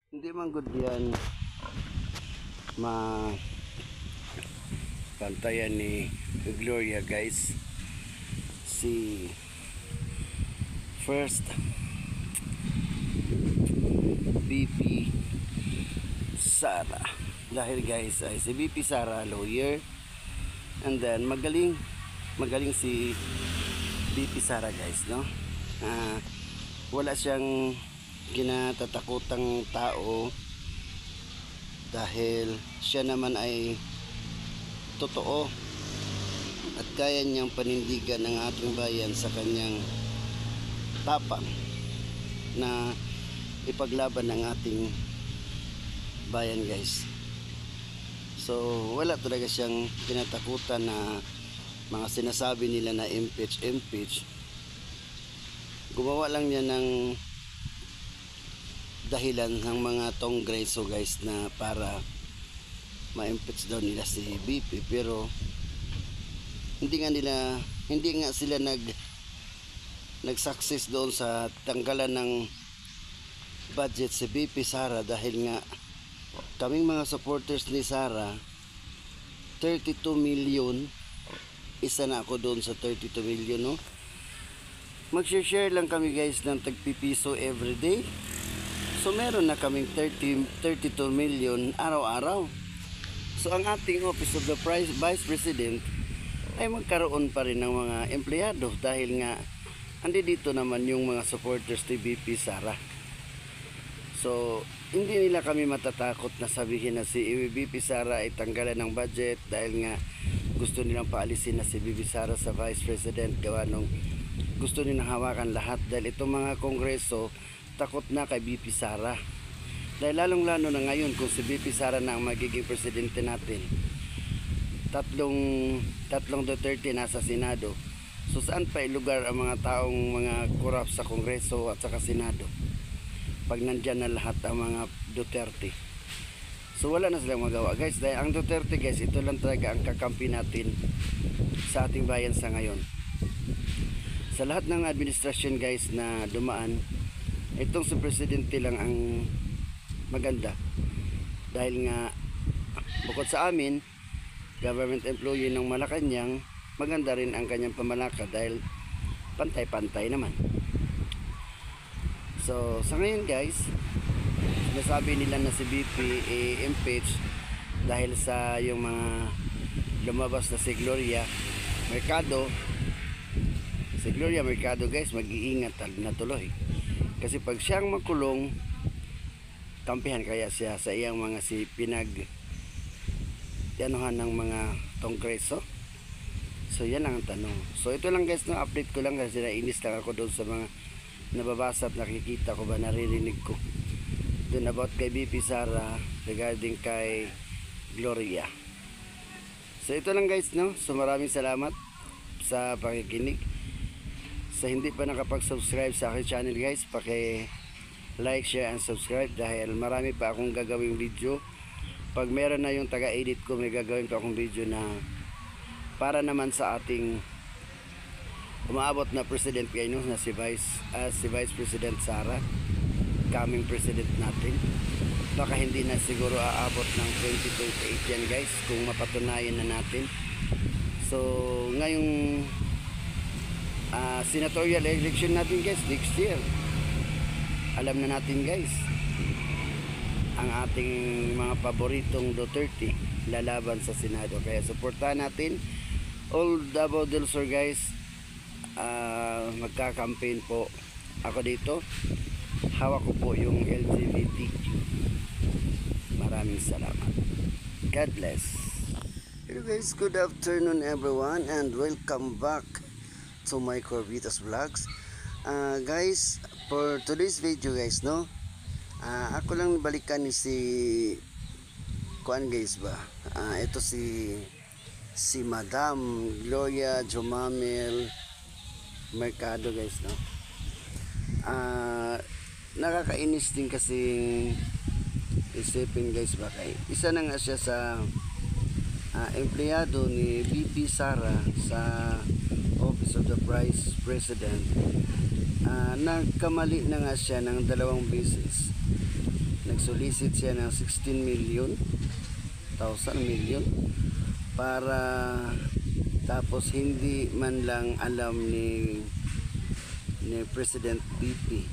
Hindi man good yan ma pantayan ni Gloria guys. Si first BP Sara, dahil guys ay si BP Sara lawyer, and then magaling si BP Sara guys, no? Wala siyang kinatatakutang tao dahil siya naman ay totoo at kaya niyang panindigan ang ating bayan sa kanyang tapang na ipaglaban ng ating bayan guys. So wala talaga siyang kinatakutan na mga sinasabi nila na impeach. Gumawa lang niya ng dahilan ng mga Kongreso guys na para ma-impeach daw nila si BP, pero hindi nga sila nag-success doon sa tanggalan ng budget si BP Sara, dahil nga kaming mga supporters ni Sara 32 million, isa na ako doon sa 32 million, no? Mag-share lang kami guys ng tagpipiso everyday. So meron na kaming 32 million araw-araw. So ang ating Office of the Vice President ay magkaroon pa rin ng mga empleyado dahil nga andi dito naman yung mga supporters ni BP Sara. So hindi nila kami matatakot na sabihin na si BP Sara ay tanggalan ng budget dahil nga gusto nilang paalisin na si BP Sara sa Vice President, gawa nung gusto nilang hawakan lahat, dahil itong mga Kongreso takot na kay BP Sara. Dahil lalong-lalo na ngayon kung si BP Sara na ang magiging presidente natin. Tatlong Duterte nasa Senado. So saan pa ilugar ang mga taong mga korap sa Kongreso at saka Senado pag nandyan na lahat ang mga Duterte? So wala na silang magawa guys, dahil ang Duterte guys, ito lang talaga ang kakampi natin sa ating bayan sa ngayon. Sa lahat ng administrasyon guys na dumaan, itong si presidente lang ang maganda, dahil nga bukod sa amin government employee ng Malacanang, maganda rin ang kanyang pamalakad dahil pantay-pantay naman. So sa ngayon guys, sinasabi nila na si BP impeach dahil sa yung mga lumabas na si Gloria Mercado guys, mag-iingat na tuloy. Kasi pag siyang makulong, kampihan kaya siya sa iyang mga yanuhan ng mga Kongreso? So yan lang ang tanong. So ito lang guys, no, update ko lang kasi nainis lang ako doon sa mga nababasa at nakikita ko ba, naririnig ko doon about kay BP Sara regarding kay Gloria. So ito lang guys, no. So maraming salamat sa pakikinig. Sa hindi pa nakapag-subscribe sa aking channel guys, paki-like, share, and subscribe dahil marami pa akong gagawing video. Pag meron na yung taga-edit ko, may gagawin pa akong video na para naman sa ating umaabot na president ngayon na si Vice President Sara, coming president natin. Baka hindi na siguro aabot ng 2028 yan guys, kung mapatunayan na natin. So ngayong senatorial election natin guys next year, alam na natin guys, ang ating mga paboritong Duterte lalaban sa Senado, kaya suportahan natin all Davao del Sur guys. Magka-campaign po ako dito, hawak ko po yung LGBTQ. Maraming salamat, God bless. Hello guys, good afternoon everyone and welcome back to my Corvitas Vlogs. Guys, for today's video guys, no, ako lang balikan ni si kuan guys ba, ito si Madam Gloria Jomamel Mercado guys, no. Nakakainis din kasi isipin guys, ba kay isa na nga siya sa empleyado ni BP Sara sa Office of the Vice President. Nagkamali na nga siya ng 2 beses nagsolicit siya ng 16 million, 1,000 million para tapos hindi man lang alam ni President BP.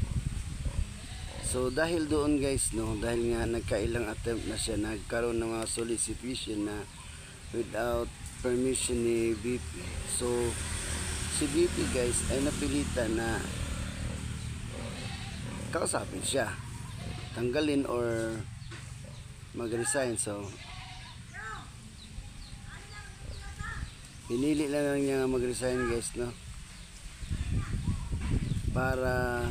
So dahil doon guys, no, dahil nga nagkailang attempt na siya, nagkaroon ng mga solicitation na without permission ni BP. So si BP guys ay napilitan na kausapin siya, tanggalin or mag-resign. So pinili lang niya mag-resign guys, no, para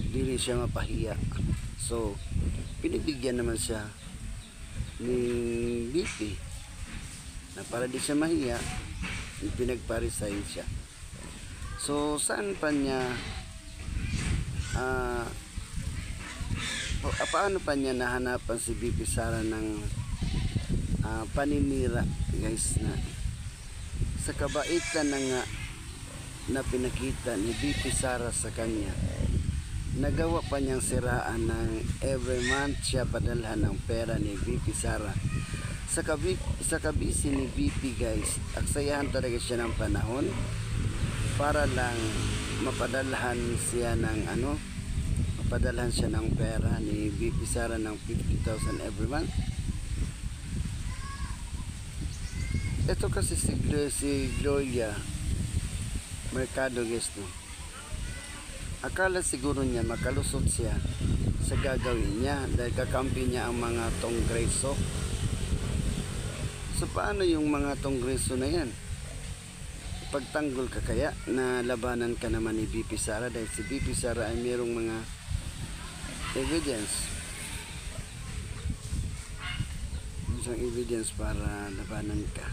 dili siya mapahiya. So pinibigyan naman siya ni BP na para di siya mahiya, pinagpa-resign siya. So saan pa niya paano pa niya nahanapan si BP Sara ng paninira guys, na sa kabaitan na nga na pinakita ni BP Sara sa kanya, nagawa pa niyang siraan ng every month siya padalhan ng pera ni BP Sara. Sa kabisi ni BP guys, aksayahan talaga siya ng panahon para lang mapadalhan siya ng mapadalhan siya ng pera ni BP Sara ng 50,000 every month. Ito kasi si Gloria Mercado guys, no, akala siguro niya makalusot siya sa gagawin niya dahil kakampi niya ang mga Tongreso. So paano yung mga Tongreso na yan? Pagtanggol ka kaya na labanan ka naman ni BP Sara dahil si BP Sara ay mayroong mga evidence, isang evidence para labanan ka.